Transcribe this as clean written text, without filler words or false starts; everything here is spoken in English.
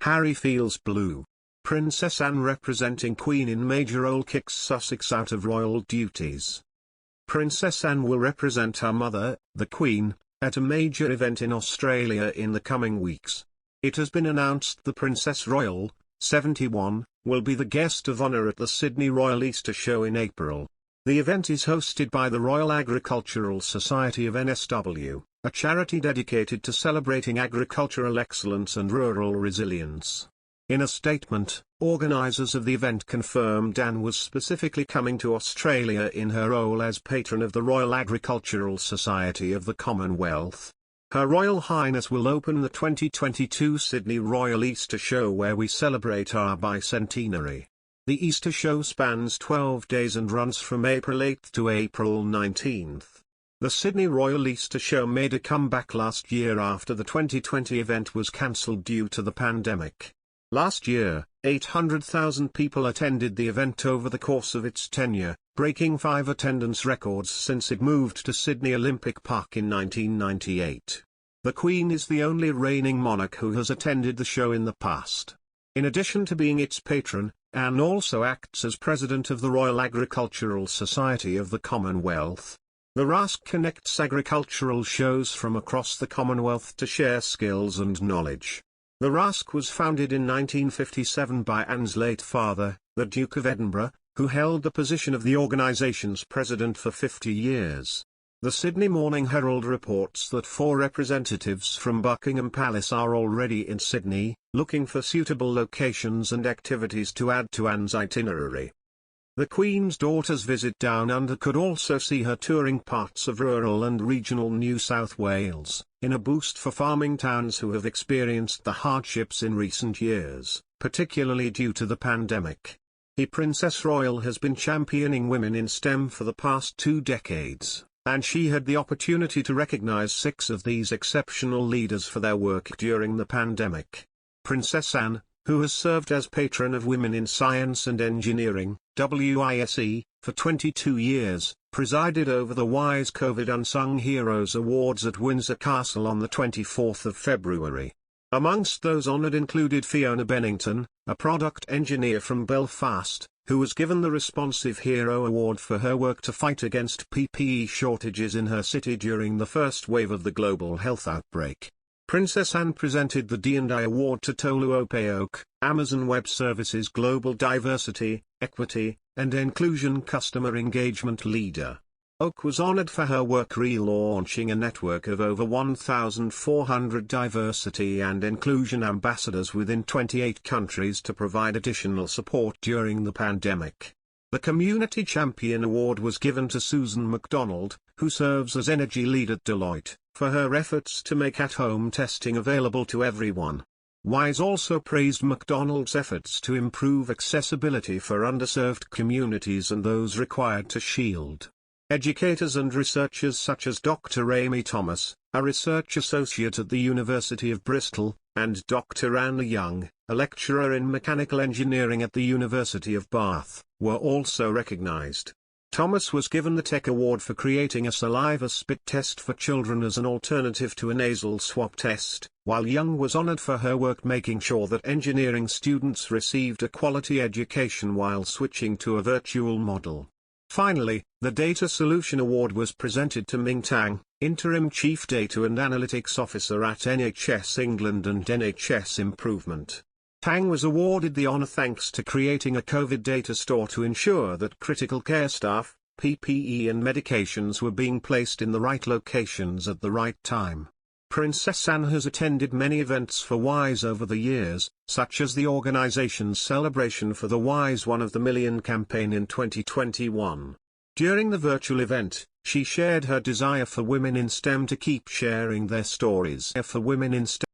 Harry feels blue. Princess Anne representing Queen in major role kicks Sussex out of royal duties. Princess Anne will represent her mother, the Queen, at a major event in Australia in the coming weeks. It has been announced the Princess Royal, 71, will be the guest of honour at the Sydney Royal Easter Show in April. The event is hosted by the Royal Agricultural Society of NSW, a charity dedicated to celebrating agricultural excellence and rural resilience. In a statement, organisers of the event confirmed Anne was specifically coming to Australia in her role as patron of the Royal Agricultural Society of the Commonwealth. Her Royal Highness will open the 2022 Sydney Royal Easter Show, where we celebrate our Bicentenary. The Easter Show spans 12 days and runs from April 8 to April 19. The Sydney Royal Easter Show made a comeback last year after the 2020 event was cancelled due to the pandemic. Last year, 800,000 people attended the event over the course of its tenure, breaking 5 attendance records since it moved to Sydney Olympic Park in 1998. The Queen is the only reigning monarch who has attended the show in the past. In addition to being its patron, Anne also acts as president of the Royal Agricultural Society of the Commonwealth. The RASC connects agricultural shows from across the Commonwealth to share skills and knowledge. The RASC was founded in 1957 by Anne's late father, the Duke of Edinburgh, who held the position of the organisation's president for 50 years. The Sydney Morning Herald reports that 4 representatives from Buckingham Palace are already in Sydney, looking for suitable locations and activities to add to Anne's itinerary. The Queen's daughter's visit down under could also see her touring parts of rural and regional New South Wales, in a boost for farming towns who have experienced the hardships in recent years, particularly due to the pandemic. The Princess Royal has been championing women in STEM for the past 2 decades, and she had the opportunity to recognise 6 of these exceptional leaders for their work during the pandemic. Princess Anne, who has served as patron of women in science and engineering, WISE, for 22 years, presided over the WISE COVID Unsung Heroes Awards at Windsor Castle on the 24th of February. Amongst those honoured included Fiona Bennington, a product engineer from Belfast, who was given the Responsive Hero Award for her work to fight against PPE shortages in her city during the first wave of the global health outbreak. Princess Anne presented the D&I Award to Tolu Opeok, Amazon Web Services Global Diversity, Equity, and Inclusion Customer Engagement Leader. Oak was honoured for her work relaunching a network of over 1,400 diversity and inclusion ambassadors within 28 countries to provide additional support during the pandemic. The Community Champion Award was given to Susan MacDonald, who serves as Energy Lead at Deloitte, for her efforts to make at-home testing available to everyone. WISE also praised MacDonald's efforts to improve accessibility for underserved communities and those required to shield. Educators and researchers such as Dr. Amy Thomas, a research associate at the University of Bristol, and Dr. Anna Young, a lecturer in mechanical engineering at the University of Bath, were also recognised. Thomas was given the Tech Award for creating a saliva spit test for children as an alternative to a nasal swab test, while Young was honoured for her work making sure that engineering students received a quality education while switching to a virtual model. Finally, the Data Solution Award was presented to Ming Tang, Interim Chief Data and Analytics Officer at NHS England and NHS Improvement. Tang was awarded the honour thanks to creating a COVID data store to ensure that critical care staff, PPE and medications were being placed in the right locations at the right time. Princess Anne has attended many events for WISE over the years, such as the organisation's celebration for the WISE One of the Million campaign in 2021. During the virtual event, she shared her desire for women in STEM to keep sharing their stories. For women in STEM